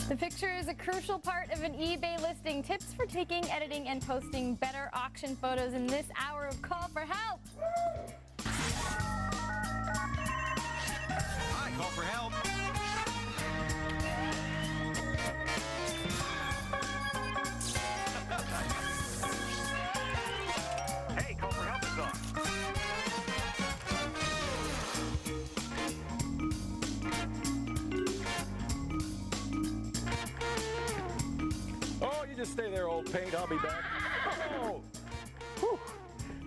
The picture is a crucial part of an eBay listing. Tips for taking, editing, and posting better auction photos in this hour of Call for Help. Hi, Call for Help. Hey, Call for Help is on. Oh, you just stay there, old paint. I'll be back. Oh. Whew.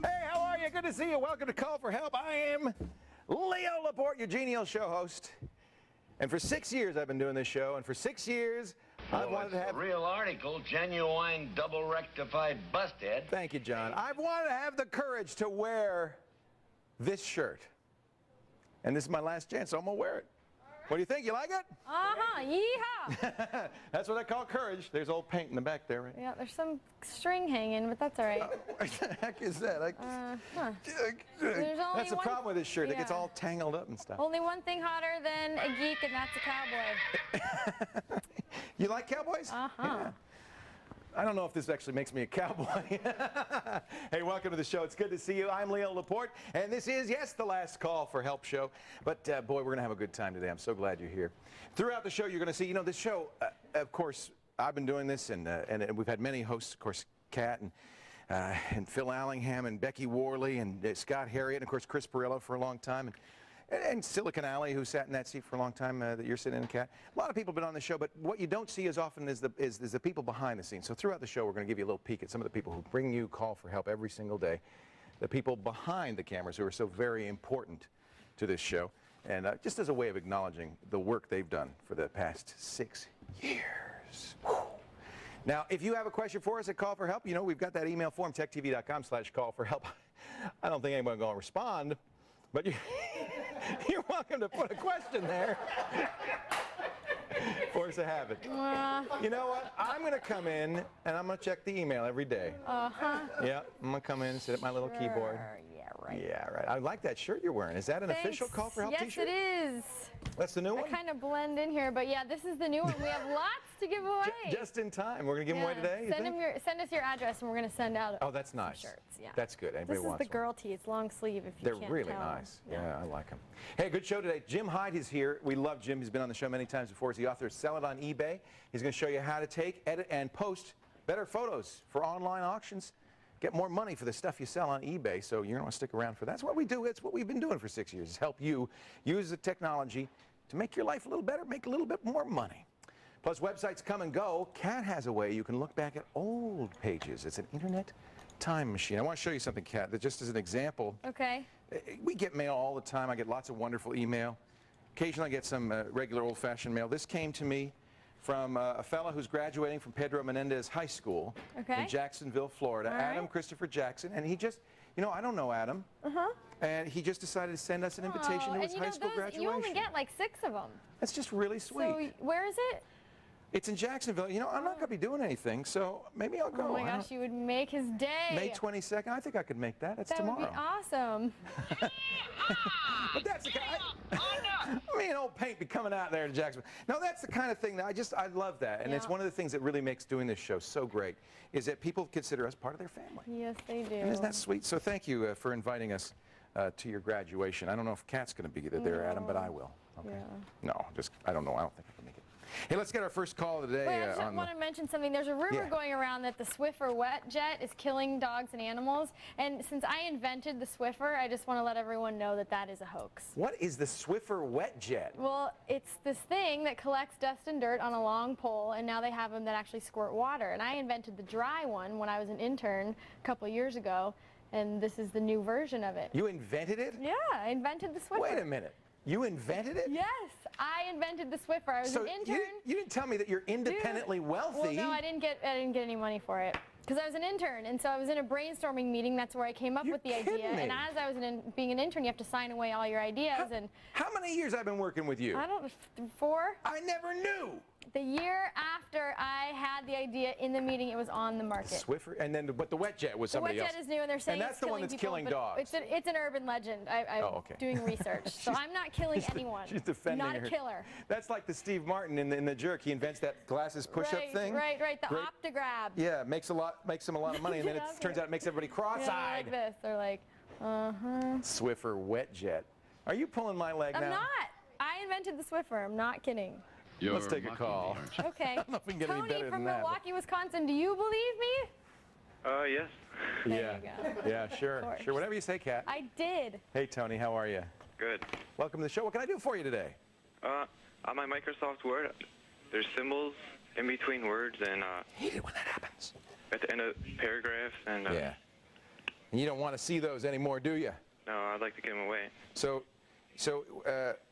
Hey, how are you? Good to see you. Welcome to Call for Help. I am Leo Laporte, your genial show host. And for 6 years I've been doing this show, and for 6 years I've wanted to have... a real article, genuine double rectified busthead. Thank you, John. I've wanted to have the courage to wear this shirt. And this is my last chance, so I'm going to wear it. What do you think? You like it? Uh-huh, yeehaw! That's what I call courage. There's old paint in the back there, right? Yeah, there's some string hanging, but that's all right. What the heck is that? That's the problem with this shirt. Yeah. It gets all tangled up and stuff. Only one thing hotter than a geek, and that's a cowboy. You like cowboys? Uh-huh. Yeah. I don't know if this actually makes me a cowboy. Hey, welcome to the show. It's good to see you. I'm Leo Laporte, and this is, yes, the last Call for Help show. But, boy, we're going to have a good time today. I'm so glad you're here. Throughout the show, you're going to see, you know, this show, of course, I've been doing this, and we've had many hosts, of course, Kat and Phil Allingham and Becky Worley and Scott Harriet, and, of course, Chris Perillo for a long time. And Silicon Alley, who sat in that seat for a long time, that you're sitting in, Kat. A lot of people have been on the show, but what you don't see as often is the people behind the scenes. So throughout the show, we're going to give you a little peek at some of the people who bring you Call for Help every single day. The people behind the cameras who are so very important to this show. And just as a way of acknowledging the work they've done for the past 6 years. Whew. Now, if you have a question for us at Call for Help, you know, we've got that email form, techtv.com/call-for-help. I don't think anyone's going to respond, but you're welcome to put a question there. Force of habit. You know what? I'm going to come in and I'm going to check the email every day. Uh-huh. Yeah, I'm going to come in and sit at my little keyboard. Yeah, right. Yeah, right. I like that shirt you're wearing. Is that an official Call for Help t-shirt? Yes, it is. That's the new one? I kind of blend in here, but yeah, this is the new one. We have lots to give away. Just in time. We're going to give them away today? Send us your address, and we're going to send out that's nice. shirts. Yeah. That's good. Anybody This is wants the girl tee. It's long sleeve if you They're can't really tell. nice. Yeah, I like them. Hey, good show today. Jim Hyde is here. We love Jim. He's been on the show many times before. He's the author of Sell It on eBay. He's going to show you how to take, edit, and post better photos for online auctions. Get more money for the stuff you sell on eBay, so you're going to want to stick around for that. That's what we do. It's what we've been doing for 6 years, is help you use the technology to make your life a little better, make a little bit more money. Plus, websites come and go. Kat has a way you can look back at old pages. It's an internet time machine. I want to show you something, Kat, that just as an example. Okay. We get mail all the time. I get lots of wonderful email. Occasionally I get some regular old-fashioned mail. This came to me from a fellow who's graduating from Pedro Menendez High School in Jacksonville, Florida, Adam Christopher Jackson. And he just, you know, I don't know Adam. And he just decided to send us an invitation to his high school graduation. You only get like 6 of them. That's just really sweet. So where is it? It's in Jacksonville. You know, I'm not going to be doing anything, so maybe I'll go. Oh my gosh, you would make his day. May 22nd. I think I could make that. That's tomorrow. That would be awesome. But that's the kind. Me and old paint be coming out there to Jacksonville. No, that's the kind of thing that I love that, and it's one of the things that really makes doing this show so great, is that people consider us part of their family. Yes, they do. And isn't that sweet? So thank you for inviting us to your graduation. I don't know if Kat's going to be there, Adam, but I will. Okay. Yeah. No, I don't know. I don't think I can make it. Hey, let's get our first call of the day. Wait, I just want to mention something. There's a rumor going around that the Swiffer wet jet is killing dogs and animals. And since I invented the Swiffer, I just want to let everyone know that that is a hoax. What is the Swiffer wet jet? Well, it's this thing that collects dust and dirt on a long pole, and now they have them that actually squirt water. And I invented the dry one when I was an intern a couple of years ago, and this is the new version of it. You invented it? Yeah, I invented the Swiffer. Wait a minute. You invented it? Yes, I invented the Swiffer. I was an intern. You didn't tell me that you're independently wealthy. Well, no, I didn't get any money for it because I was an intern, and so I was in a brainstorming meeting. That's where I came up with the idea. And as I was being an intern, you have to sign away all your ideas. How many years I've been working with you? I don't know, 4. I never knew. The year after I had the idea in the meeting, it was on the market. Swiffer, and then but the wet jet was somebody else. The wet jet is new, and they're saying and that's it's the one killing that's people, killing but dogs. It's an urban legend. I'm doing research, so I'm not killing anyone. She's defending Not her. a killer. That's like the Steve Martin in the Jerk. He invents that glasses push-up thing. Right. The Optigrab. Yeah, makes him a lot of money, and then it turns out it makes everybody cross-eyed. Yeah, like this. They're like, Swiffer wet jet. Are you pulling my leg now? I'm not. I invented the Swiffer. I'm not kidding. Let's take a call. Okay. I don't know if we can get any better Tony than from that. Milwaukee, Wisconsin. Do you believe me? Yes. There you go. Yeah, sure. Sure, whatever you say, Kat. I did. Hey, Tony, how are you? Good. Welcome to the show. What can I do for you today? On my Microsoft Word, there's symbols in between words and I hate it when that happens. at the end of paragraphs and Yeah. And you don't want to see those anymore, do you? no, I'd like to give them away. So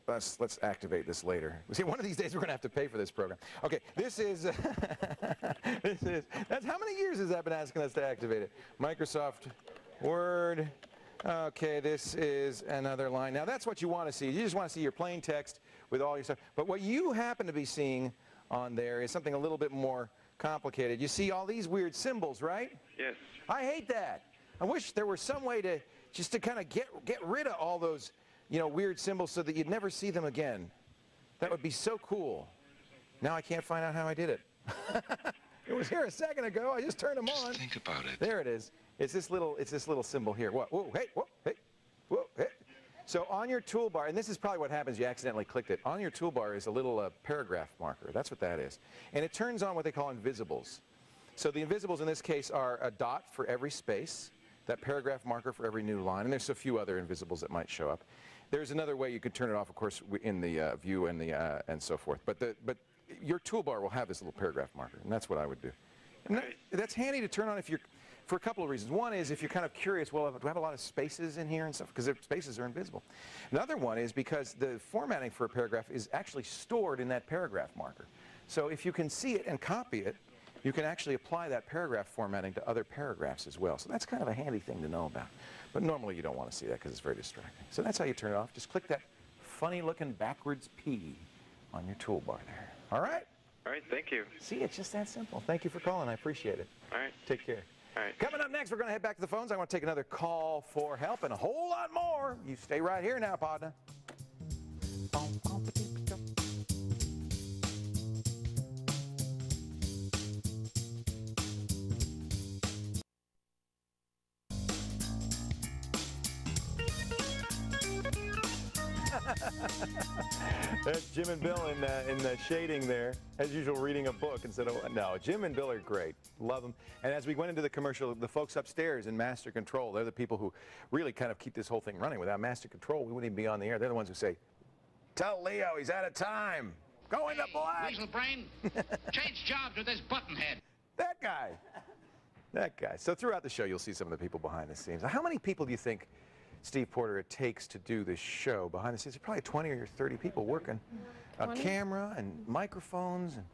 let's activate this later. See, one of these days we're going to have to pay for this program. Okay, this is that's how many years has that been asking us to activate it? Microsoft Word. Okay, this is another line. Now that's what you want to see. You just want to see your plain text with all your stuff. But what you happen to be seeing on there is something a little bit more complicated. You see all these weird symbols, right? Yes. I hate that. I wish there were some way to just to kind of get rid of all those, weird symbols so that you'd never see them again. That would be so cool. Now I can't find out how I did it. It was here a second ago. I just turned them on. Think about it. There it is. It's this little symbol here. What? Whoa, hey, whoa, hey, whoa, hey. So on your toolbar, and this is probably what happens, you accidentally clicked it. On your toolbar is a little paragraph marker. That's what that is. And it turns on what they call invisibles. So the invisibles in this case are a dot for every space, that paragraph marker for every new line, and there's a few other invisibles that might show up. There's another way you could turn it off, of course, in the view and and so forth. But your toolbar will have this little paragraph marker, and that's what I would do. And that's handy to turn on if you're, for a couple of reasons. One is if you're kind of curious, well, do I have a lot of spaces in here and stuff? Because their spaces are invisible. Another one is because the formatting for a paragraph is actually stored in that paragraph marker. So if you can see it and copy it, you can actually apply that paragraph formatting to other paragraphs as well. So that's kind of a handy thing to know about. But normally you don't want to see that because it's very distracting. So that's how you turn it off. Just click that funny-looking backwards P on your toolbar there. All right? All right, thank you. See, it's just that simple. Thank you for calling. I appreciate it. All right. Take care. All right. Coming up next, we're going to head back to the phones. I want to take another call for help and a whole lot more. You stay right here now, partner. That's Jim and Bill in the shading there, as usual, reading a book instead of, no, Jim and Bill are great. Love them. And as we went into the commercial, the folks upstairs in Master Control, they're the people who really kind of keep this whole thing running. Without Master Control, we wouldn't even be on the air. They're the ones who say, tell Leo he's out of time. Go into black. Weasel brain, change jobs with this buttonhead. That guy. That guy. So throughout the show, you'll see some of the people behind the scenes. How many people do you think, Steve Porter, it takes to do this show behind the scenes? There's probably 20 or 30 people working on camera and microphones and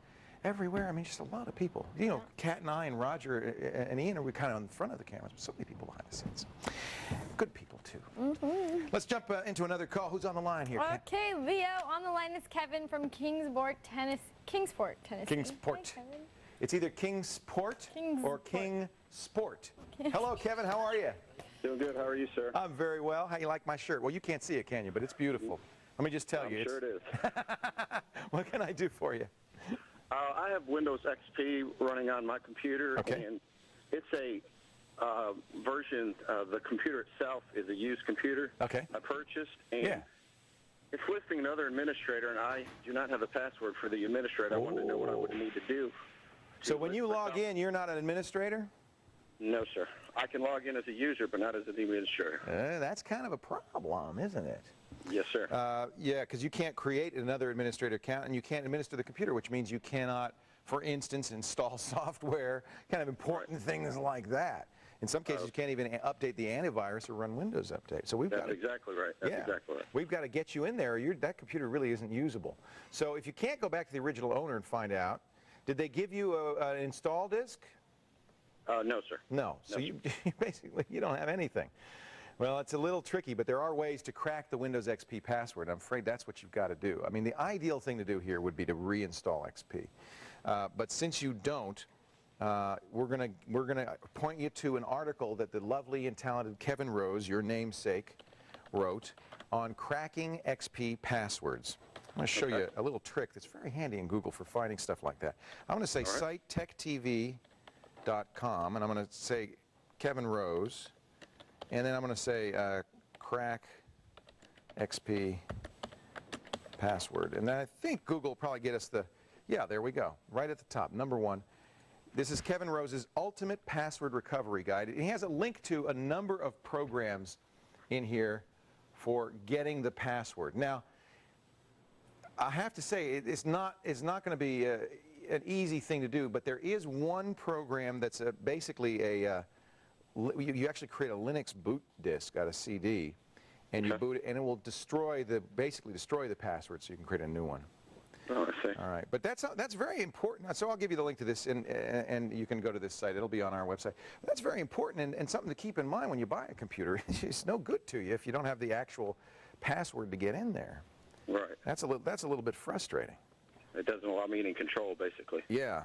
everywhere. I mean, just a lot of people. You know, Kat and I and Roger and Ian are kind of in front of the cameras, but so many people behind the scenes. Good people, too. Let's jump into another call. Who's on the line here, Kat? Okay, Leo. On the line is Kevin from Kingsport, Tennessee. Kingsport. Hi, Kevin. It's either Kingsport or Kingsport. Hello, Kevin. How are you? Doing good. How are you, sir? I'm very well. How you like my shirt? Well, you can't see it, can you? But it's beautiful. Let me just tell you. Sure it is. What can I do for you? I have Windows XP running on my computer, and it's a version of the computer itself is a used computer I purchased, and it's listing another administrator, and I do not have a password for the administrator. I wanted to know what I would need to do. So when you log in, you're not an administrator? No, sir. I can log in as a user, but not as an administrator. That's kind of a problem, isn't it? Yes, sir. Yeah, because you can't create another administrator account, and you can't administer the computer, which means you cannot, for instance, install software, kind of important things like that. In some cases, you can't even update the antivirus or run Windows Update. So That's exactly right. That's exactly right. We've got to get you in there, or that computer really isn't usable. So if you can't go back to the original owner and find out, did they give you an install disk? No, sir. No. So you basically, you don't have anything. Well, it's a little tricky, but there are ways to crack the Windows XP password. I'm afraid that's what you've got to do. I mean, the ideal thing to do here would be to reinstall XP. But since you don't, we're gonna point you to an article that the lovely and talented Kevin Rose, your namesake, wrote on cracking XP passwords. I'm going to show you a little trick that's very handy in Google for finding stuff like that. I'm going to say site.techtv.com, and I'm going to say Kevin Rose. And then I'm going to say crack XP password. And then I think Google will probably get us the, yeah, there we go, right at the top, number 1. This is Kevin Rose's Ultimate Password Recovery Guide. And he has a link to a number of programs in here for getting the password. Now, I have to say, it's not going to be an easy thing to do, but there is one program that's basically a you actually create a Linux boot disk out of CD, and you boot it, and it will basically destroy the password, so you can create a new one. Oh, I see. All right, but that's very important. So I'll give you the link to this, and you can go to this site. It'll be on our website. But that's very important and something to keep in mind when you buy a computer. It's no good to you if you don't have the actual password to get in there. Right. That's a little bit frustrating. It doesn't allow me any control, basically. Yeah,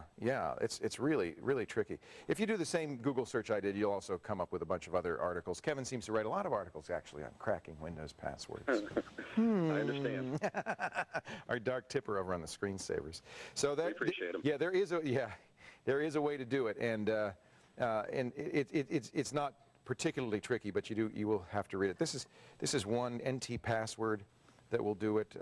it's really, really tricky. If you do the same Google search I did, you'll also come up with a bunch of other articles. Kevin seems to write a lot of articles, actually, on cracking Windows passwords. I understand. Our Dark Tipper over on the screensavers. So that, we appreciate him. Yeah, there is a way to do it, and it's not particularly tricky, but you will have to read it. This is one NT password that will do it.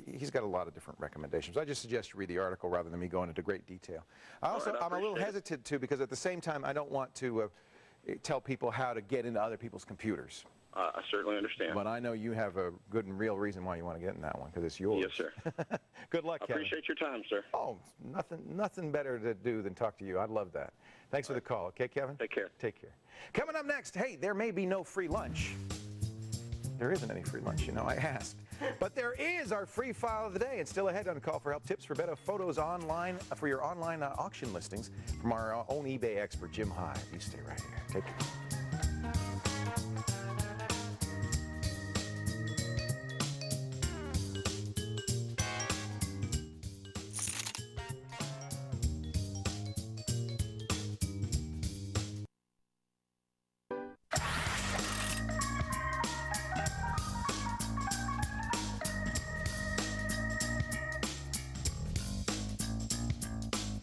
He's got a lot of different recommendations. I just suggest you read the article rather than me going into great detail. I'm a little hesitant too, because at the same time I don't want to tell people how to get into other people's computers. I certainly understand. But I know you have a good and real reason why you want to get in that one, because it's yours. Yes, sir. Good luck, Kevin. I appreciate your time, sir. Oh, nothing better to do than talk to you. I love that. Thanks for the call. Okay, Kevin? Take care. Take care. Coming up next, hey, there may be no free lunch. There isn't any free lunch, I asked. But there is our free file of the day, and still ahead on Call for Help, tips for better photos online for your online auction listings from our own eBay expert, Jim Hyde. You stay right here. Take care.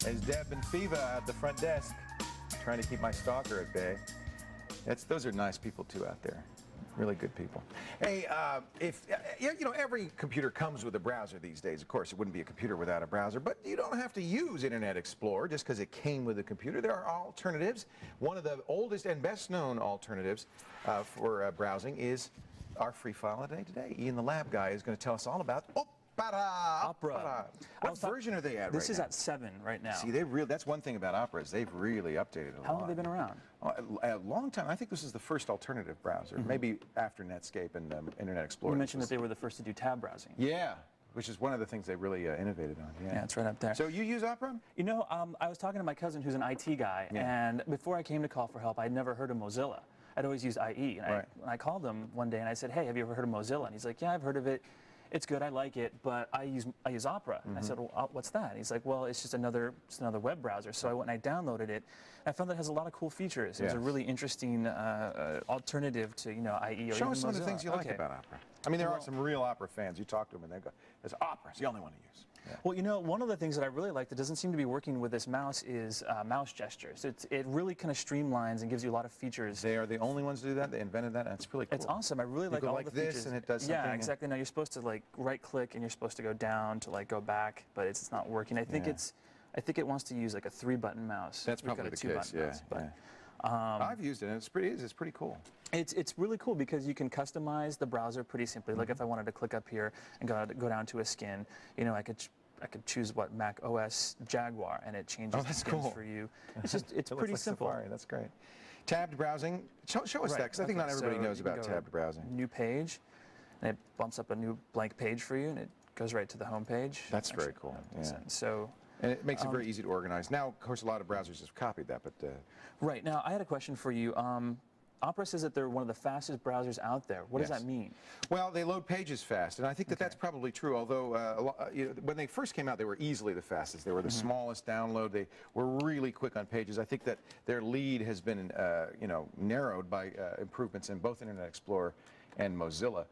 There's Deb and Fiva at the front desk, trying to keep my stalker at bay. Those are nice people too out there, really good people. Hey, every computer comes with a browser these days. Of course, it wouldn't be a computer without a browser, but you don't have to use Internet Explorer just because it came with a computer. There are alternatives. One of the oldest and best known alternatives for browsing is our free file of the day today. Ian, the lab guy, is going to tell us all about Opera. What version are they at right now? This is at 7 right now. See, that's one thing about Opera is they've really updated it a lot. How long have they been around? A long time. I think this is the first alternative browser, maybe after Netscape and Internet Explorer. You mentioned that they were the first to do tab browsing. Yeah, which is one of the things they really innovated on. Yeah, it's right up there. So you use Opera? I was talking to my cousin who's an IT guy, and before I came to Call for Help, I'd never heard of Mozilla. I'd always used IE, and I called him one day and I said, hey, have you ever heard of Mozilla? And he's like, yeah, I've heard of it. It's good, I like it, but I use Opera. And I said, well, what's that? And he's like, well, it's just another web browser. So I went and I downloaded it. And I found that it has a lot of cool features. It was a really interesting alternative to IE or Show us some Mozilla. of the things you like about Opera. I mean, there are some real Opera fans. You talk to them and they go, "It's Opera. It's the only one to use." Yeah. Well, one of the things that I really like that doesn't seem to be working with this mouse is mouse gestures. It really kind of streamlines and gives you a lot of features. They are the only ones to do that. They invented that. That's really cool. It's awesome. I really like all the features. This and it does something. Yeah, exactly. Now you're supposed to right-click and you're supposed to go down to go back, but it's not working. I think it wants to use a 3-button mouse. That's probably the case. Mouse, but, I've used it and it's pretty cool. It's really cool because you can customize the browser pretty simply. Like if I wanted to click up here and go down to a skin, I could choose what Mac OS Jaguar, and it changes the skins for you. It's pretty simple. Safari. That's great. Tabbed browsing. Show us that, because I think not everybody knows about tabbed browsing. New page, and it bumps up a new blank page for you, and it goes right to the home page. That's very cool. Yeah. So. And it makes it very easy to organize. Now, of course, a lot of browsers have copied that, but... Right. Now, I had a question for you. Opera says that they're one of the fastest browsers out there. What does that mean? Well, they load pages fast, and I think that that's probably true, although when they first came out, they were easily the fastest. They were the smallest download. They were really quick on pages. I think that their lead has been, narrowed by improvements in both Internet Explorer and Mozilla.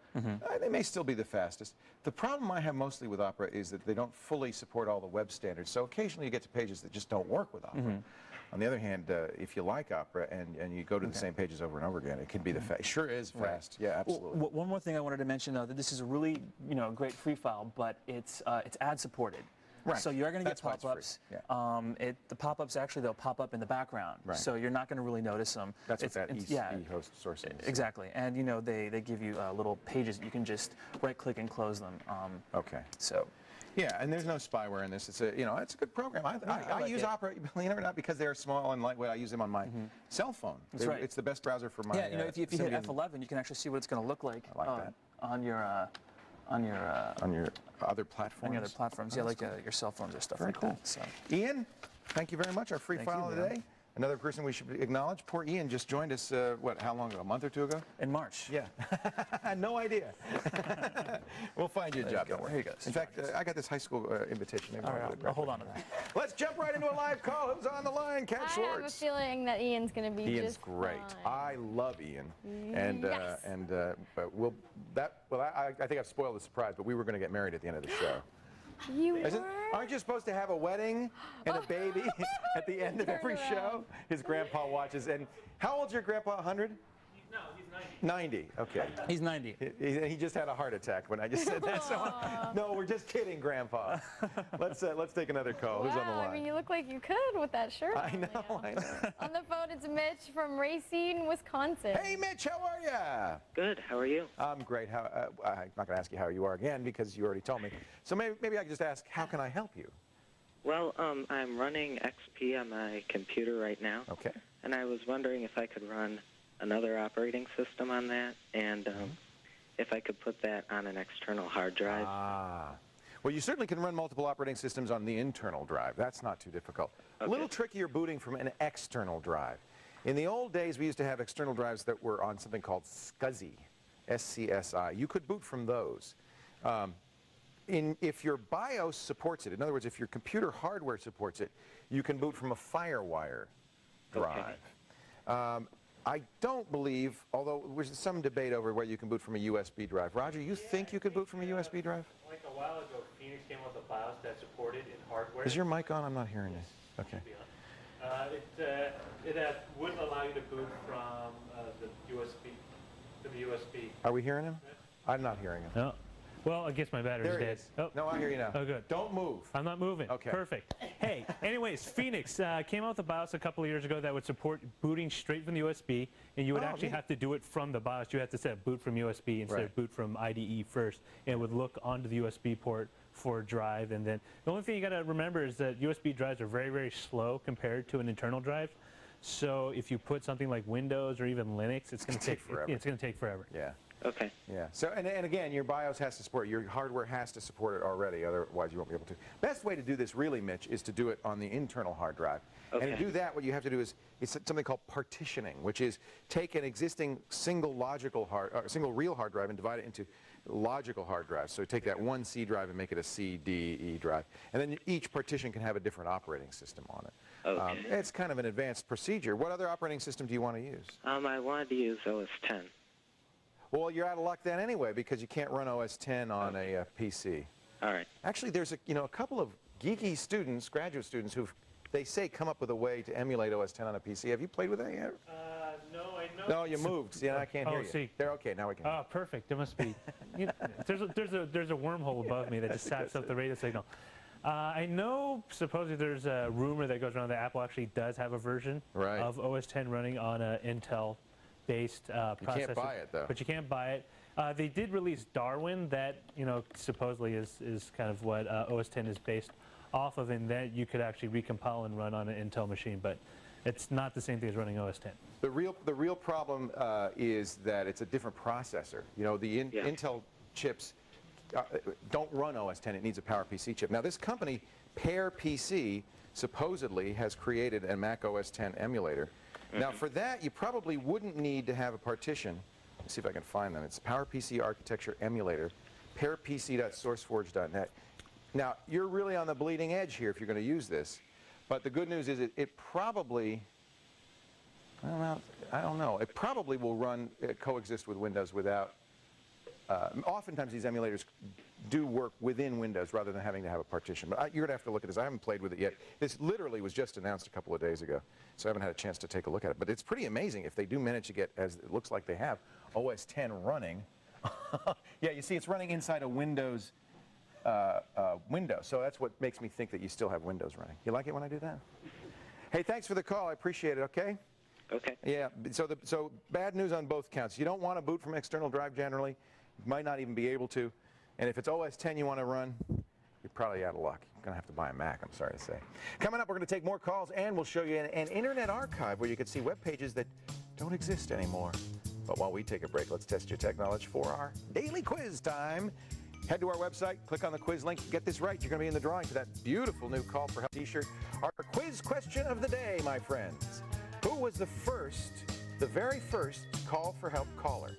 They may still be the fastest. The problem I have mostly with Opera is that they don't fully support all the web standards, so occasionally you get to pages that just don't work with Opera. On the other hand, if you like Opera and you go to the same pages over and over again, it can be the sure is fast. Yeah, absolutely. Well, one more thing I wanted to mention, though, that this is a really great free file, but it's ad supported. Right. So you're going to get pop-ups. Yeah. The pop-ups actually they'll pop up in the background, so you're not going to really notice them. That's what that e-host source is. Exactly, and they give you little pages you can just right-click and close them. Okay. So. Yeah, and there's no spyware in this. It's a it's a good program. I use Opera, believe it or not, because they're small and lightweight. I use them on my cell phone. That's right. It's the best browser for my. Yeah, if you hit F11, you can actually see what it's going to look like. I like that. On your other platforms. On your other platforms, like your cell phones or stuff like that. So. Ian, thank you very much. Our free file today. Another person we should acknowledge. Poor Ian just joined us, how long ago? A month or two ago? In March. Yeah. No idea. We'll find you a job. Don't worry. Here you go. In fact, I got this high school invitation. Maybe I'll hold on to that. Let's jump right into a live call. Who's on the line? Cat Schwartz. I have a feeling that Ian's going to be Ian's great. fine. I love Ian. And yes. I think I've spoiled the surprise, but we were going to get married at the end of the show. Aren't you supposed to have a wedding and a baby at the end of every show? His grandpa watches. And how old's your grandpa? 100? No, he's 90. 90. Okay. He's 90. He just had a heart attack when I just said that. So no, we're just kidding, Grandpa. Let's take another call. Wow, Who's on the line? I mean, you look like you could with that shirt. I know. On the phone, it's Mitch from Racine, Wisconsin. Hey, Mitch, how are you? Good. How are you? I'm great. I'm not going to ask you how you are again because you already told me. So maybe I could just ask, how can I help you? Well, I'm running XP on my computer right now. Okay. And I was wondering if I could run another operating system on that, and if I could put that on an external hard drive. Well, you certainly can run multiple operating systems on the internal drive. That's not too difficult. Okay. A little trickier booting from an external drive. In the old days, we used to have external drives that were on something called SCSI, S-C-S-I. You could boot from those. If your BIOS supports it, in other words, if your computer hardware supports it, you can boot from a FireWire drive. Okay. I don't believe, although there's some debate over whether you can boot from a USB drive. Roger, you think you could boot from a USB drive? Like a while ago, Phoenix came with a BIOS that supported in hardware. Is your mic on? I'm not hearing you. Okay. It wouldn't allow you to boot from the USB. Are we hearing him? I'm not hearing him. No. Well, I guess my battery's there dead. Oh. No, I hear you now. Oh, good. Don't move. I'm not moving. Okay. Perfect. Hey, anyways, Phoenix came out with a BIOS a couple of years ago that would support booting straight from the USB, and you would actually have to do it from the BIOS. You have to set boot from USB instead of boot from IDE first, and it would look onto the USB port for a drive. And then the only thing you got to remember is that USB drives are very, very slow compared to an internal drive. So if you put something like Windows or even Linux, it's going to take forever. It's going to take forever. Yeah. Okay. Yeah. So, and again, your BIOS has to support it. Your hardware has to support it already, otherwise you won't be able to. Best way to do this, really, Mitch, is to do it on the internal hard drive. Okay. And to do that, what you have to do is it's something called partitioning, which is take an existing single real hard drive and divide it into logical hard drives. So take that one C drive and make it a C, D, E drive. And then each partition can have a different operating system on it. Okay. It's kind of an advanced procedure. What other operating system do you want to use? I wanted to use OS 10. Well, you're out of luck then anyway, because you can't run OS 10 on a PC. All right. Actually, there's a couple of geeky students, graduate students, who they say come up with a way to emulate OS 10 on a PC. Have you played with that yet? No, I know. No, you moved. See, I can't hear you. See. They're okay. Now we can. Oh, perfect. There must be. There's a wormhole above me that just saps up the radio signal. I know supposedly there's a rumor that goes around that Apple actually does have a version of OS 10 running on an Intel-based processor. You can't buy it, though. But you can't buy it. They did release Darwin that, supposedly is kind of what OS 10 is based off of, and that you could actually recompile and run on an Intel machine, but it's not the same thing as running OS 10. The real problem is that it's a different processor. The Intel chips don't run OS 10. It needs a PowerPC chip. Now, this company, Pear PC, supposedly has created a Mac OS 10 emulator Now, for that, you probably wouldn't need to have a partition. Let's see if I can find them. It's PowerPC Architecture Emulator, pairpc.sourceforge.net. Now, you're really on the bleeding edge here if you're going to use this. But the good news is it probably, I don't know, it probably will run, coexist with Windows without, oftentimes these emulators do work within Windows rather than having to have a partition. But you're going to have to look at this. I haven't played with it yet. This literally was just announced a couple of days ago, so I haven't had a chance to take a look at it. But it's pretty amazing if they do manage to get, as it looks like they have, OS 10 running. Yeah, you see it's running inside a Windows window, so that's what makes me think that you still have Windows running. You like it when I do that? Hey, thanks for the call. I appreciate it, okay? Okay. Yeah, so bad news on both counts. You don't want to boot from external drive generally. You might not even be able to. And if it's OS 10 you want to run, you're probably out of luck. You're going to have to buy a Mac, I'm sorry to say. Coming up, we're going to take more calls, and we'll show you an internet archive where you can see web pages that don't exist anymore. But while we take a break, let's test your tech knowledge for our daily quiz time. Head to our website, click on the quiz link. Get this right, you're going to be in the drawing for that beautiful new Call for Help t-shirt. Our quiz question of the day, my friends. Who was the very first Call for Help caller?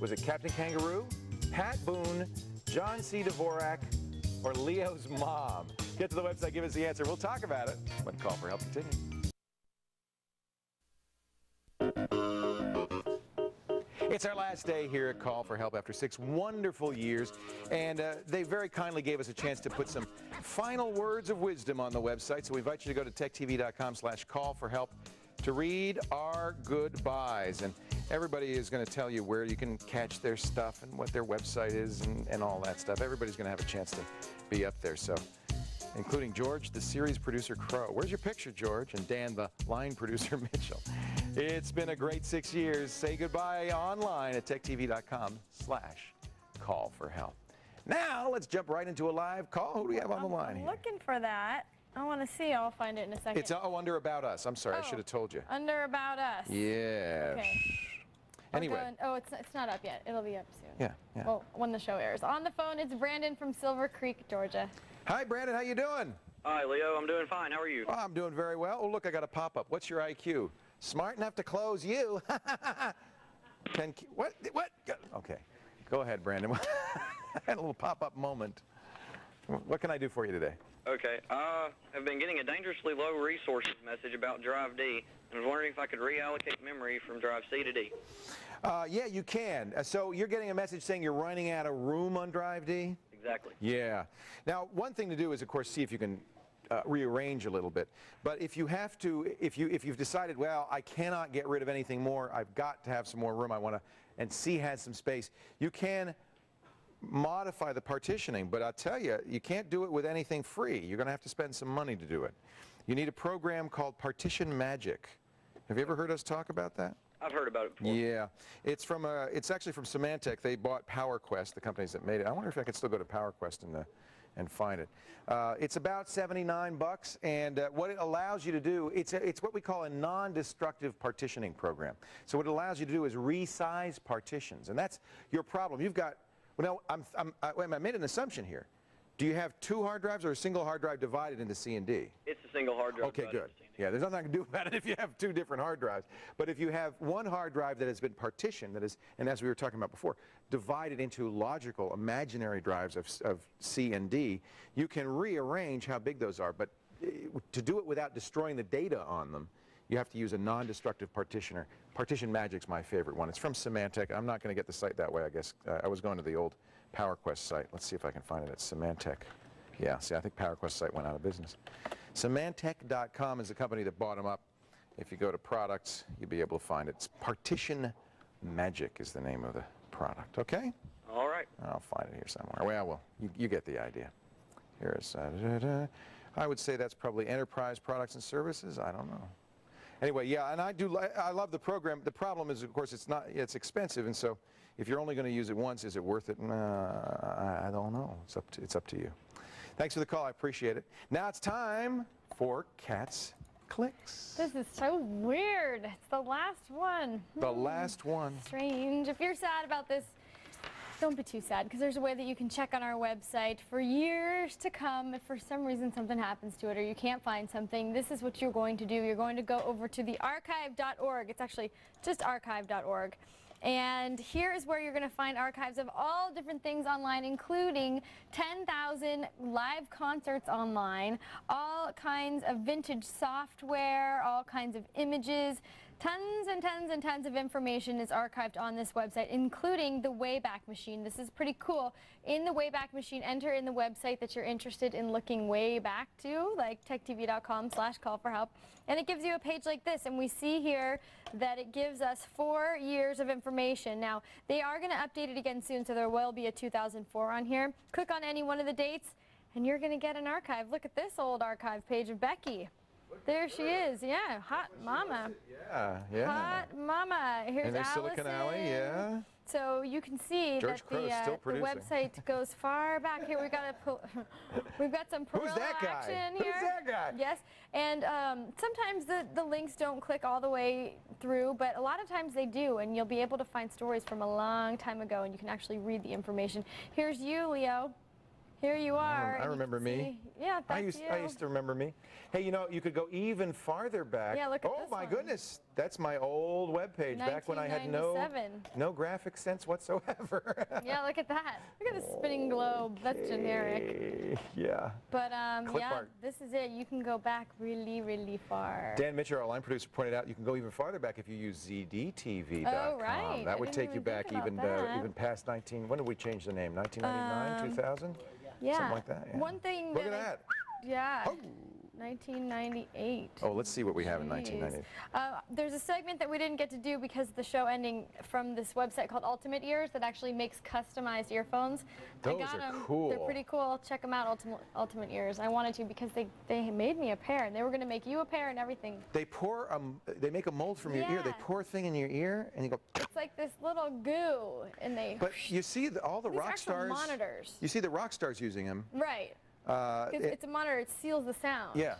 Was it Captain Kangaroo, Pat Boone, John C. Dvorak, or Leo's mom? Get to the website, give us the answer. We'll talk about it when Call for Help continues. It's our last day here at Call for Help after 6 wonderful years, and they very kindly gave us a chance to put some final words of wisdom on the website, so we invite you to go to techtv.com/call-for-help to read our goodbyes. And everybody is going to tell you where you can catch their stuff and what their website is and all that stuff. Everybody's going to have a chance to be up there, so including George, the series producer Crow. Where's your picture, George? And Dan, the line producer Mitchell. It's been a great 6 years. Say goodbye online at techtv.com/call-for-help. Now, let's jump right into a live call. Who do we have on the line here? I'm looking for that. I want to see. I'll find it in a second. It's under About Us. I'm sorry, I should have told you. Under About Us. Yeah. Okay. Anyway. It's not up yet. It'll be up soon. Yeah. Well, when the show airs. On the phone, it's Brandon from Silver Creek, Georgia. Hi, Brandon. How you doing? Hi, Leo. I'm doing fine. How are you? Oh, I'm doing very well. Oh, look, I got a pop-up. What's your IQ? Smart enough to close you. What? Okay. Go ahead, Brandon. I had a little pop-up moment. What can I do for you today? Okay. I've been getting a dangerously low resources message about drive D, and I was wondering if I could reallocate memory from drive C to D. Yeah, you can. So you're getting a message saying you're running out of room on drive D? Exactly. Yeah. Now, one thing to do is, of course, see if you can rearrange a little bit. But if you have to, if you've decided, well, I cannot get rid of anything more, I've got to have some more room, I want to, and C has some space, you can modify the partitioning, but I'll tell you, you can't do it with anything free. You're going to have to spend some money to do it. You need a program called Partition Magic. Have you ever heard us talk about that? I've heard about it before. Yeah, it's actually from Symantec. They bought PowerQuest, the companies that made it. I wonder if I could still go to PowerQuest and find it. It's about $79, and what it allows you to do, it's what we call a non-destructive partitioning program. So what it allows you to do is resize partitions, and that's your problem. You've got, well, I made an assumption here. Do you have 2 hard drives or a single hard drive divided into C and D? It's a single hard drive. Okay, good. Yeah, there's nothing I can do about it if you have 2 different hard drives. But if you have one hard drive that has been partitioned, that is, and as we were talking about before, divided into logical, imaginary drives of C and D, you can rearrange how big those are. But to do it without destroying the data on them, you have to use a non-destructive partitioner. Partition Magic's my favorite one. It's from Symantec. I'm not going to get the site that way, I guess. I was going to the old PowerQuest site. Let's see if I can find it at Symantec. Yeah, see, I think PowerQuest site went out of business. Symantec.com is the company that bought them up. If you go to products, you'll be able to find it. It's Partition Magic is the name of the product, okay? All right. I'll find it here somewhere. Well, you get the idea. Here is, I would say that's probably enterprise products and services. I don't know. Anyway, yeah, and I love the program. The problem is, of course, it's expensive, and so if you're only going to use it once, is it worth it? I don't know. It's up to you. Thanks for the call. I appreciate it. Now it's time for Cat's Clicks. This is so weird. It's the last one. The last one. Strange. If you're sad about this don't be too sad, because there's a way that you can check on our website for years to come. If for some reason something happens to it or you can't find something, this is what you're going to do. You're going to go over to the archive.org. It's actually just archive.org. And here is where you're going to find archives of all different things online, including 10,000 live concerts online, all kinds of vintage software, all kinds of images. Tons and tons and tons of information is archived on this website, including the Wayback Machine. This is pretty cool. In the Wayback Machine, enter in the website that you're interested in looking way back to, like techtv.com/call-for-help, and it gives you a page like this. And we see here that it gives us 4 years of information. Now, they are going to update it again soon, so there will be a 2004 on here. Click on any one of the dates, and you're going to get an archive. Look at this old archive page of Becky. There she is, yeah, hot mama. Yeah, yeah. Hot mama. Here's and there's Allison. Silicon Alley, yeah. So you can see George that the website goes far back. Here we've got some Perilla action here. Who's that guy? Yes, and sometimes the links don't click all the way through, but a lot of times they do, and you'll be able to find stories from a long time ago, and you can actually read the information. Here's you, Leo. Here you are. I remember me. Yeah, that's I used to remember me. Hey, you know, you could go even farther back. Yeah, look at this my one. goodness. That's my old webpage back when I had no graphic sense whatsoever. Yeah, look at that. Look at the spinning globe. That's generic. Yeah. But Clip yeah, art. this is it. You can go back really, really far. Dan Mitchell, our line producer, pointed out you can go even farther back if you use ZDTV.com. Oh, right. That would take you back even past 19. When did we change the name? 1999, 2000? Yeah. Something like that. Yeah. One thing. Look at that. Yeah. Oh. 1998. Oh, let's see what we have in 1998. There's a segment that we didn't get to do because of the show ending from this website called Ultimate Ears that actually makes customized earphones. Those I got them. cool. They're pretty cool. Check them out, Ultimate Ears. I wanted to because they made me a pair, and they were going to make you a pair and everything. They pour they make a mold from your ear. They pour a thing in your ear, and you go. It's like this little goo, and they. But you see all the rock stars. Monitors. You see the rock stars using them. Right. It's a monitor. It seals the sound. Yeah.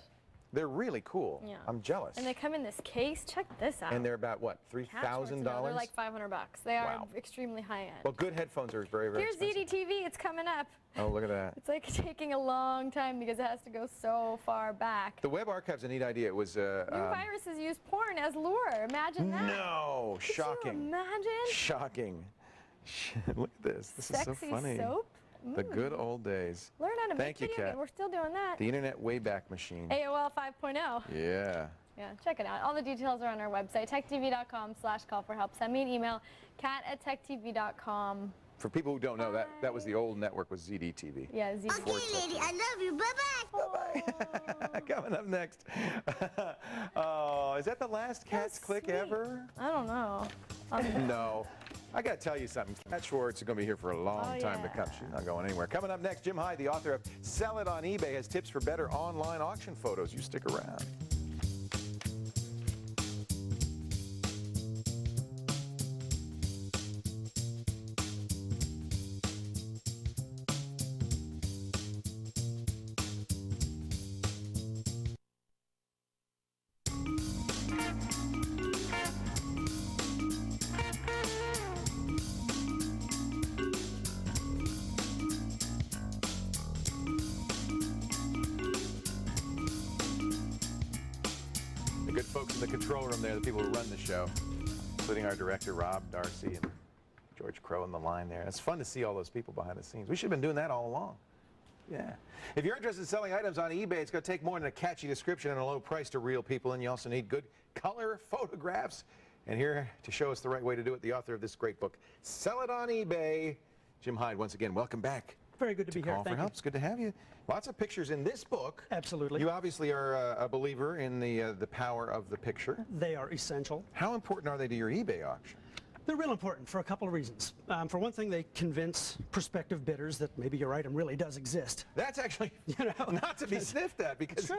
They're really cool. Yeah. I'm jealous. And they come in this case. Check this out. And they're about, what, $3,000? No, they're like $500. They are extremely high end. Well, good headphones are very, very expensive. Here's ZDTV. It's coming up. Oh, look at that. It's like taking a long time because it has to go so far back. The web archive's a neat idea. It was... New viruses use porn as lure. Imagine that. No. Shocking. Could you imagine? Shocking. Look at this. This is so funny. Soap? The good old days. Learn how to make Thank you, video Kat. games. We're still doing that. The Internet Wayback Machine. AOL 5.0. Yeah. Yeah, check it out. All the details are on our website, techtv.com/call-for-help. Send me an email, kat@techtv.com. For people who don't know, that was the old network was ZDTV. Yeah, ZDTV. Okay, lady, I love you. Bye-bye. Bye-bye. Coming up next. Oh, is that the last Cat's Click ever? I don't know. No. I got to tell you something. Kat Schwartz is going to be here for a long time to come. She's not going anywhere. Coming up next, Jim Hyde, the author of Sell It on eBay, has tips for better online auction photos. You stick around. Good folks in the control room there, the people who run the show, including our director, Rob Darcy, and George Crow in the line there. It's fun to see all those people behind the scenes. We should have been doing that all along. Yeah. If you're interested in selling items on eBay, it's going to take more than a catchy description and a low price to reel people in. You also need good color photographs. And here to show us the right way to do it, the author of this great book, Sell It on eBay, Jim Hyde. Once again, welcome back. Very good to be here. Call for Help. It's good to have you. Lots of pictures in this book. Absolutely. You obviously are a believer in the power of the picture. They are essential. How important are they to your eBay auction? They're real important for a couple of reasons. For one thing, they convince prospective bidders that maybe your item really does exist. That's actually not to be sniffed at, because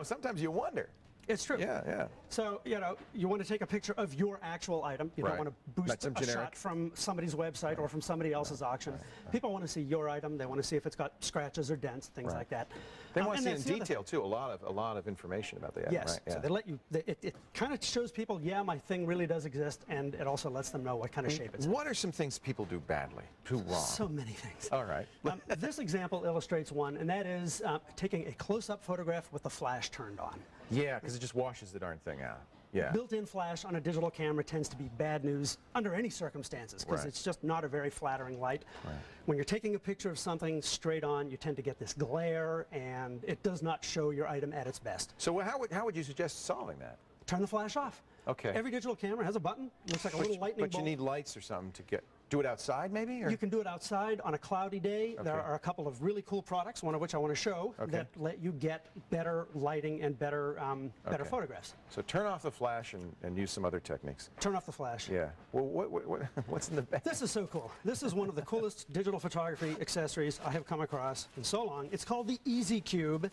sometimes you wonder. It's true. Yeah, yeah. So, you want to take a picture of your actual item. You don't want to boost a shot from somebody's website or from somebody else's auction. People want to see your item. They want to see if it's got scratches or dents, things like that. They want to see in detail too. A lot of information about the item. Yes. Right? Yeah. So they let you. It kind of shows people, yeah, my thing really does exist, and it also lets them know what kind of shape it's in. What are some things people do badly, too wrong? So many things. All right. This example illustrates one, and that is taking a close-up photograph with the flash turned on. Yeah, because it just washes the darn thing out. Yeah. Built-in flash on a digital camera tends to be bad news under any circumstances because it's just not a very flattering light. Right. When you're taking a picture of something straight on, you tend to get this glare, and it does not show your item at its best. So how would you suggest solving that? Turn the flash off. Okay. Every digital camera has a button. Looks like a little lightning bolt. But you need lights or something to do it outside, maybe? Or? You can do it outside on a cloudy day. Okay. There are a couple of really cool products, one of which I want to show, that let you get better lighting and better photographs. So turn off the flash and use some other techniques. Turn off the flash. Yeah. Well, what's in the back? This is so cool. This is one of the coolest digital photography accessories I have come across in so long. It's called the Easy Cube,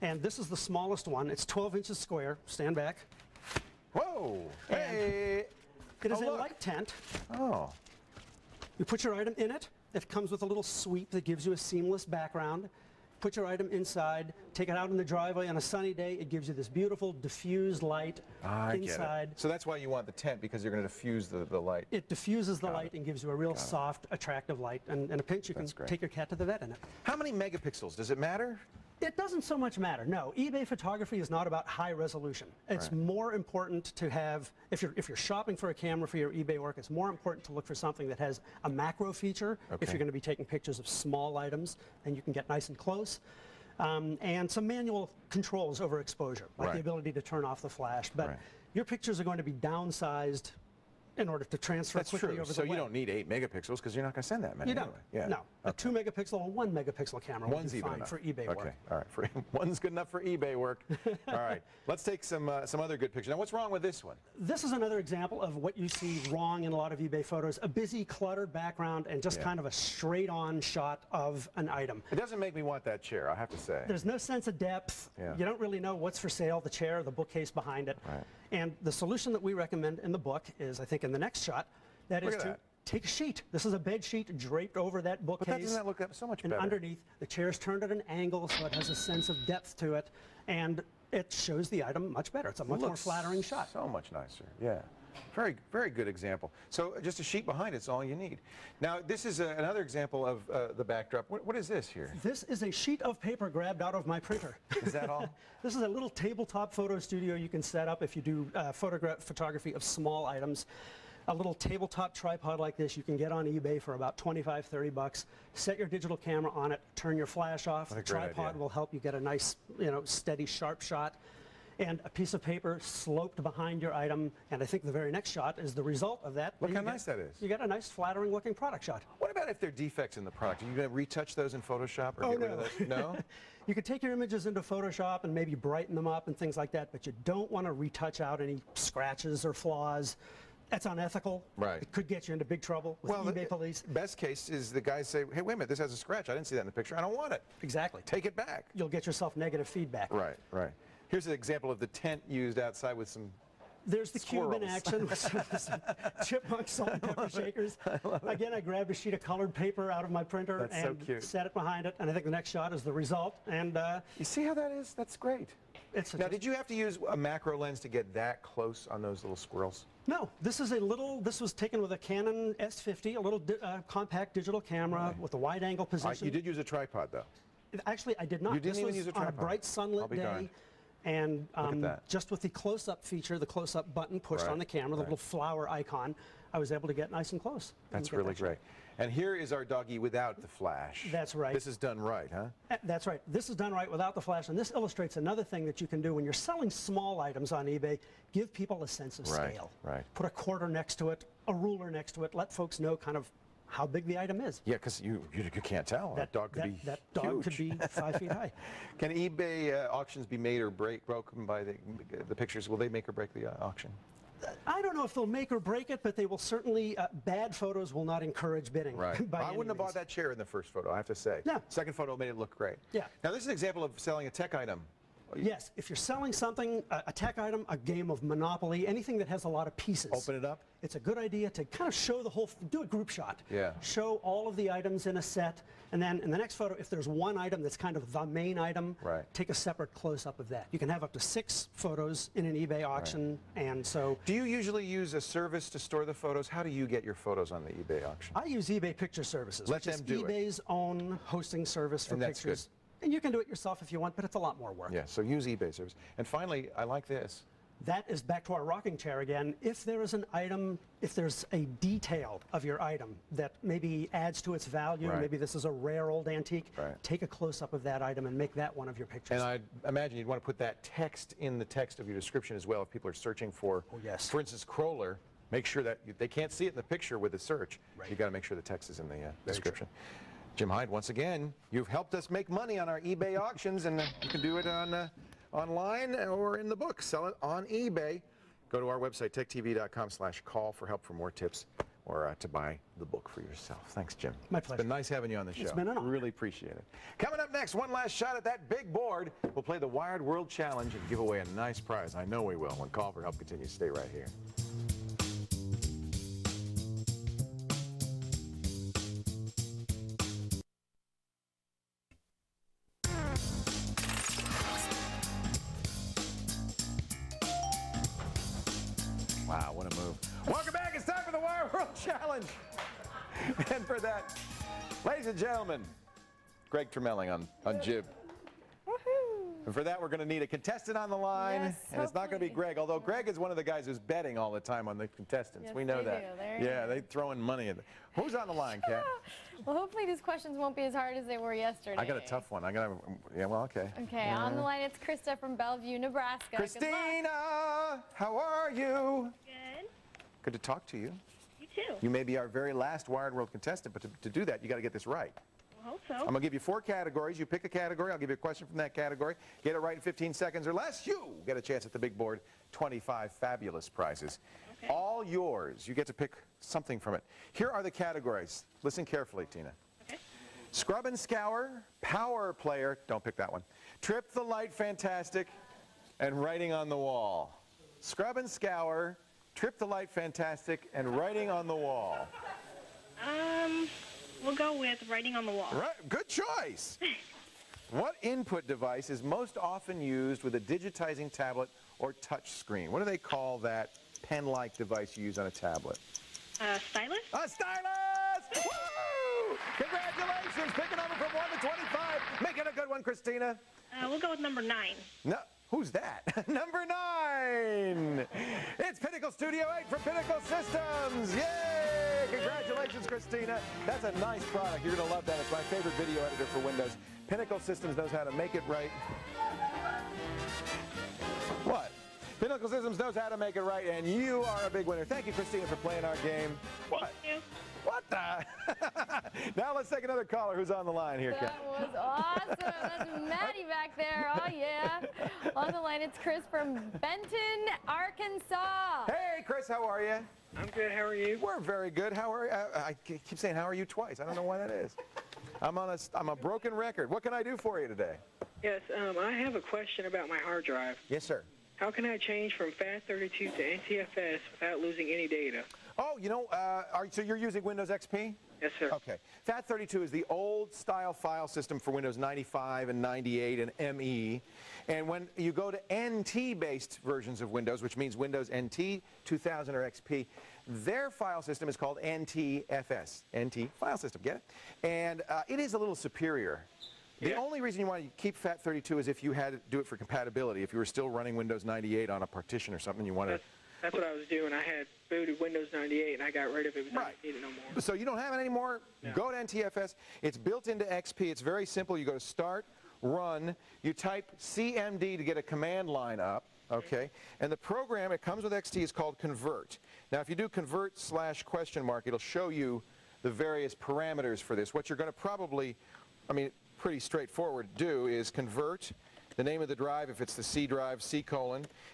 and this is the smallest one. It's 12 inches square. Stand back. Whoa! Hey! It is a light tent. Oh. You put your item in it. It comes with a little sweep that gives you a seamless background. Put your item inside. Take it out in the driveway on a sunny day. It gives you this beautiful diffused light inside. Get it. So that's why you want the tent, because you're going to diffuse the light. It diffuses the light and gives you a real soft, attractive light. And in a pinch, you can take your cat to the vet in it. How many megapixels? Does it matter? It doesn't so much matter. No, eBay photography is not about high resolution. It's more important to have, if you're shopping for a camera for your eBay work, it's more important to look for something that has a macro feature if you're going to be taking pictures of small items, and you can get nice and close. And some manual controls over exposure, like the ability to turn off the flash. But your pictures are going to be downsized in order to transfer quickly over the web. So you don't need 8 megapixels because you're not going to send that many. You don't. Yeah. No. A 2 megapixel and 1 megapixel camera would be fine for eBay work. Okay. All right. One's good enough for eBay work. All right. Let's take some other good pictures. Now, what's wrong with this one? This is another example of what you see wrong in a lot of eBay photos: a busy, cluttered background and just kind of a straight-on shot of an item. It doesn't make me want that chair, I have to say. There's no sense of depth. You don't really know what's for sale: the chair, the bookcase behind it. And the solution that we recommend in the book is, I think, in the next shot. That is to take a sheet. This is a bed sheet draped over that bookcase. But doesn't that look so much better? And underneath, the chair's turned at an angle, so it has a sense of depth to it, and it shows the item much better. It's a much more flattering shot. So much nicer, yeah. Very, very good example. So just a sheet behind it's all you need. Now, this is another example of the backdrop. What is this here? This is a sheet of paper grabbed out of my printer. Is that all? This is a little tabletop photo studio you can set up if you do photography of small items. A little tabletop tripod like this you can get on eBay for about $25, $30. Set your digital camera on it, turn your flash off. The tripod will help you get a nice, steady, sharp shot. And a piece of paper sloped behind your item, and I think the very next shot is the result of that. Look how nice that is. You get a nice, flattering-looking product shot. What about if there are defects in the product? Are you going to retouch those in Photoshop or get rid of those? No? You could take your images into Photoshop and maybe brighten them up and things like that, but you don't want to retouch out any scratches or flaws. That's unethical. It could get you into big trouble with eBay police. Best case is the guys say, hey, wait a minute, this has a scratch. I didn't see that in the picture. I don't want it. Exactly. Take it back. You'll get yourself negative feedback. Right. Here's an example of the tent used outside with some There's the cube in action with some chipmunk salt and pepper shakers. Again, I grabbed a sheet of colored paper out of my printer and set it behind it, and I think the next shot is the result. And you see how that is? That's great. Now, did you have to use a macro lens to get that close on those little squirrels? No, this was taken with a Canon S50, a little compact digital camera with a wide-angle position. You did use a tripod, though. Actually, I did not. You didn't even use a tripod. On a bright sunlit day. And just with the close-up feature, the close-up button pushed on the camera, the little flower icon, I was able to get nice and close. That's really great. And here is our doggy without the flash. That's right. This is done right, huh? That's right. This is done right without the flash. And this illustrates another thing that you can do when you're selling small items on eBay. Give people a sense of scale. Put a quarter next to it, a ruler next to it. Let folks know kind of how big the item is. Yeah, because you can't tell. That dog could be That dog could be 5 feet high. Can eBay auctions be made or broken by the pictures? Will they make or break the auction? I don't know if they'll make or break it, but they will certainly, bad photos will not encourage bidding. I wouldn't have bought that chair in the first photo, I have to say. No. Second photo made it look great. Yeah. Now, this is an example of selling a tech item Yes, if you're selling something, a tech item, a game of Monopoly, anything that has a lot of pieces. Open it up. It's a good idea to kind of show the whole, do a group shot. Yeah. Show all of the items in a set, and then in the next photo, if there's one item that's kind of the main item, take a separate close-up of that. You can have up to 6 photos in an eBay auction, and so... Do you usually use a service to store the photos? How do you get your photos on the eBay auction? I use eBay Picture Services, Let them do eBay's own hosting service for and that's pictures. Good. And you can do it yourself if you want, but it's a lot more work. Yeah, so use eBay service. And finally, I like this. That is back to our rocking chair again. If there is an item, if there's a detail of your item that maybe adds to its value, maybe this is a rare old antique, take a close-up of that item and make that one of your pictures. And I imagine you'd want to put that text in the text of your description as well if people are searching for, for instance, Kroller. Make sure that they can't see it in the picture with the search. You've got to make sure the text is in the description. Jim Hyde, once again, you've helped us make money on our eBay auctions, and you can do it on online or in the book. Sell it on eBay. Go to our website, techtv.com/call for help for more tips or to buy the book for yourself. Thanks, Jim. My pleasure. It's been nice having you on the show. It's been an honor. Really appreciate it. Coming up next, one last shot at that big board. We'll play the Wired World Challenge and give away a nice prize. I know we will when Call for Help continues. Stay right here. Wow, what a move. Welcome back. It's time for the Wire World Challenge. And for that, ladies and gentlemen, Greg Tremelling on Jib. And for that, we're going to need a contestant on the line. Yes, and it's not going to be Greg, although Greg is one of the guys who's betting all the time on the contestants. Yes, we know they that. do. Yeah, they throw in money. Who's on the line, Kat? Well, hopefully these questions won't be as hard as they were yesterday. I got a tough one. Yeah, well, okay. Okay, on the line it's Krista from Bellevue, Nebraska. Christina, how are you? Good. Good to talk to you. You too. You may be our very last Wired World contestant, but to do that, you got to get this right. I hope so. I'm going to give you 4 categories. You pick a category. I'll give you a question from that category. Get it right in 15 seconds or less. You get a chance at the big board. 25 fabulous prizes. Okay. All yours. You get to pick something from it. Here are the categories. Listen carefully, Tina. Okay. Scrub and scour, power player. Don't pick that one. Trip the light, fantastic, and writing on the wall. Scrub and scour, trip the light, fantastic, and writing on the wall. We'll go with writing on the wall. Right, good choice. What input device is most often used with a digitizing tablet or touch screen? What do they call that pen-like device you use on a tablet? Stylus? A stylus! Woo! Congratulations! Pick a number from 1 to 25. Make it a good one, Christina. We'll go with number 9. No. Who's that? Number 9! It's Pinnacle Studio 8 from Pinnacle Systems! Yay! Congratulations, Christina. That's a nice product. You're going to love that. It's my favorite video editor for Windows. Pinnacle Systems knows how to make it right. What? Pinnacle Systems knows how to make it right, and you are a big winner. Thank you, Christina, for playing our game. What? Thank you. What the? Now let's take another caller who's on the line here, Kat. That was awesome. That's Maddie back there. Oh, yeah. On the line, it's Chris from Benton, Arkansas. Hey, Chris, how are you? I'm good. How are you? We're very good. How are you? I keep saying, how are you twice. I don't know why that is. I'm a broken record. What can I do for you today? Yes, I have a question about my hard drive. Yes, sir. How can I change from FAT32 to NTFS without losing any data? Oh, you know, so you're using Windows XP? Yes, sir. Okay. FAT32 is the old style file system for Windows 95 and 98 and ME. And when you go to NT-based versions of Windows, which means Windows NT, 2000, or XP, their file system is called NTFS. NT file system, get it? And it is a little superior. The only reason you want to keep FAT32 is if you had to do it for compatibility. If you were still running Windows 98 on a partition or something, you wanted to... That's what I was doing. I had booted Windows 98 and I got rid of it because I didn't need it no more. So you don't have it anymore? No. Go to NTFS. It's built into XP. It's very simple. You go to Start, Run. You type CMD to get a command line up. Okay. And the program, it comes with XT, is called Convert. Now, if you do Convert /?, it'll show you the various parameters for this. What you're going to probably, I mean, pretty straightforward do is convert the name of the drive, if it's the C drive, C:,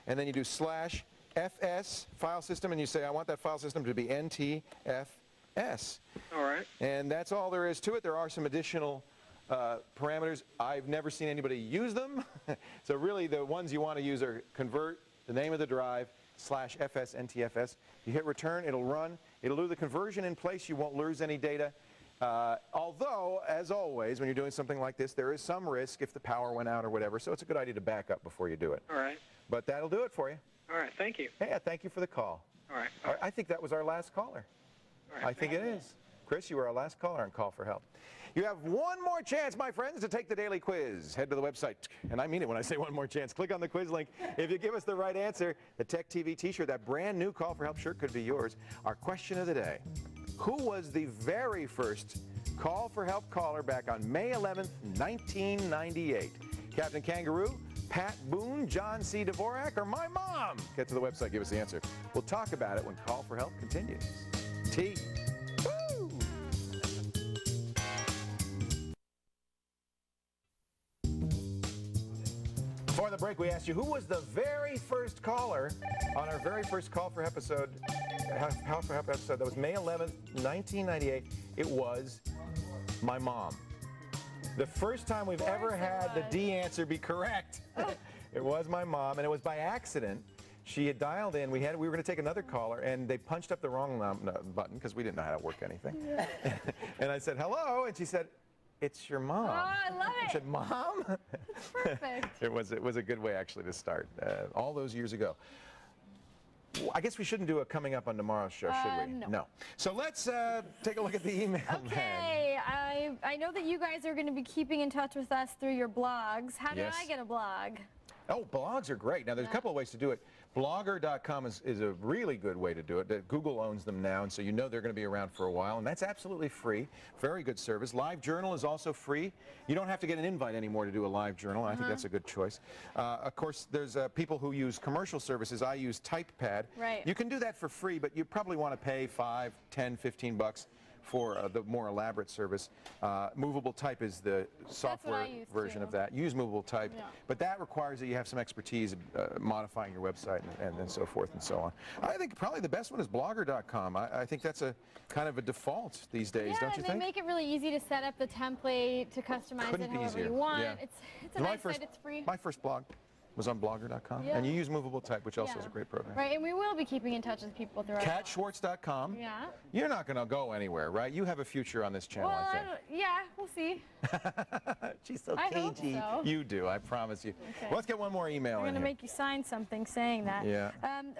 and then you do /FS file system, and you say, I want that file system to be NTFS. All right. And that's all there is to it. There are some additional parameters. I've never seen anybody use them. So really the ones you want to use are convert, the name of the drive, /FS NTFS. You hit return, it'll run. It'll do the conversion in place. You won't lose any data. Although, as always, when you're doing something like this, there is some risk if the power went out or whatever. So it's a good idea to back up before you do it. All right. But that'll do it for you. All right. Thank you. Hey, thank you for the call. All right. I think that was our last caller. All right. I think it is. Chris, you were our last caller on Call for Help. You have one more chance, my friends, to take the daily quiz. Head to the website, and I mean it when I say one more chance. Click on the quiz link. If you give us the right answer, the Tech TV t-shirt, that brand new Call for Help shirt could be yours. Our question of the day: who was the very first Call for Help caller back on May 11th, 1998? Captain Kangaroo, Pat Boone, John C. Dvorak, or my mom? Get to the website, give us the answer. We'll talk about it when Call for Help continues. T. Woo! Before the break, we asked you who was the very first caller on our very first Call for Help episode. Call for Help episode. That was May 11th, 1998. It was my mom. The first time we've ever had the D answer be correct. It was my mom, and it was by accident. She had dialed in. We were going to take another caller, and they punched up the wrong button because we didn't know how to work anything. And I said, hello, and she said, it's your mom. Oh, I love it. I said, Mom? Perfect. It was a good way, actually, to start, all those years ago. I guess we shouldn't do a coming up on tomorrow's show, should we? No. So let's take a look at the email bag. Okay, I know that you guys are going to be keeping in touch with us through your blogs. How do Yes. I get a blog? Oh, blogs are great. Now, there's a couple of ways to do it. Blogger.com is a really good way to do it. Google owns them now, and so you know they're going to be around for a while, and that's absolutely free. Very good service. LiveJournal is also free. You don't have to get an invite anymore to do a LiveJournal. I think that's a good choice. Of course, there's people who use commercial services. I use TypePad. Right. You can do that for free, but you probably want to pay $5, $10, $15 for the more elaborate service. Movable Type is the software version of that. Use Movable Type, but that requires that you have some expertise modifying your website and so forth and so on. I think probably the best one is Blogger.com. I think that's a kind of a default these days, don't you think? Yeah, they make it really easy to set up the template, to customize Couldn't it be however easier. you want. Yeah. It's a nice site, it's free. My first blog was on Blogger.com, and you use Movable Type, which also is a great program. Right, and we will be keeping in touch with people throughout. CatSchwartz.com. Yeah. You're not going to go anywhere, right? You have a future on this channel, Well, I think. yeah, we'll see. She's so I hope cagey. so. You do, I promise you. Okay. Well, let's get one more email I'm in going to here. make you sign something saying that. Yeah.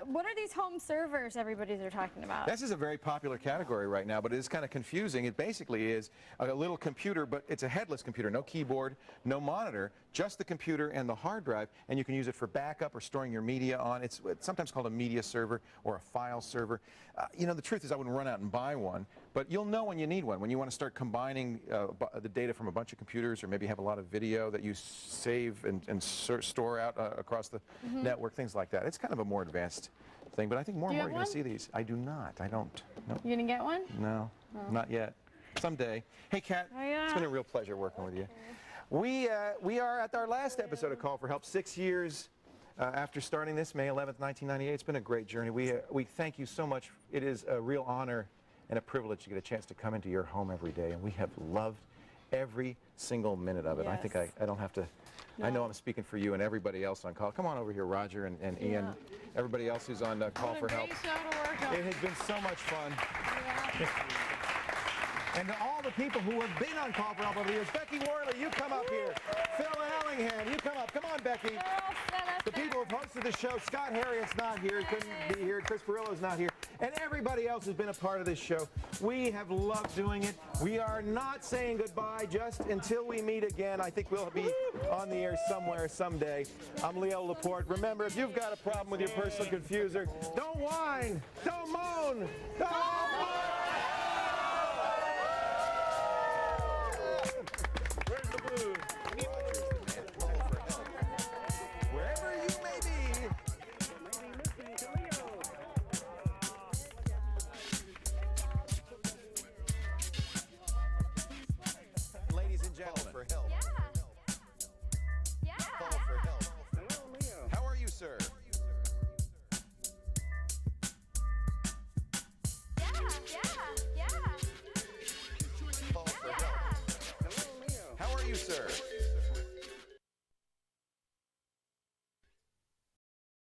What are these home servers everybody's are talking about? This is a very popular category right now, but it is kind of confusing. It basically is a little computer, but it's a headless computer. No keyboard, no monitor, just the computer and the hard drive, and you can use it for backup or storing your media on. It's sometimes called a media server or a file server. You know, the truth is I wouldn't run out and buy one, but you'll know when you need one. When you want to start combining the data from a bunch of computers, or maybe have a lot of video that you save and store out across the network, things like that. It's kind of a more advanced thing, but I think more and more you're going to see these. I do not. I don't. No. You going to get one? No, not yet. Someday. Hey, Kat, it's been a real pleasure working with you. We are at our last episode of Call for Help, 6 years after starting this, May 11th, 1998. It's been a great journey. We thank you so much. It is a real honor and a privilege to get a chance to come into your home every day, and we have loved every single minute of it. I think I don't have to, I know I'm speaking for you and everybody else on call. Come on over here, Roger and Ian, everybody else who's on Call for Help. It has been so much fun. And to all the people who have been on Call for Help over the years, Becky Worley, you come up here. Phil Allingham, you come up. Come on, Becky. The people who've hosted the show, Scott Harriet's not here, couldn't be here. Chris Perillo's not here. And everybody else who's been a part of this show. We have loved doing it. We are not saying goodbye just until we meet again. I think we'll be on the air somewhere someday. I'm Leo Laporte. Remember, if you've got a problem with your personal confuser, don't whine, don't moan, don't whine.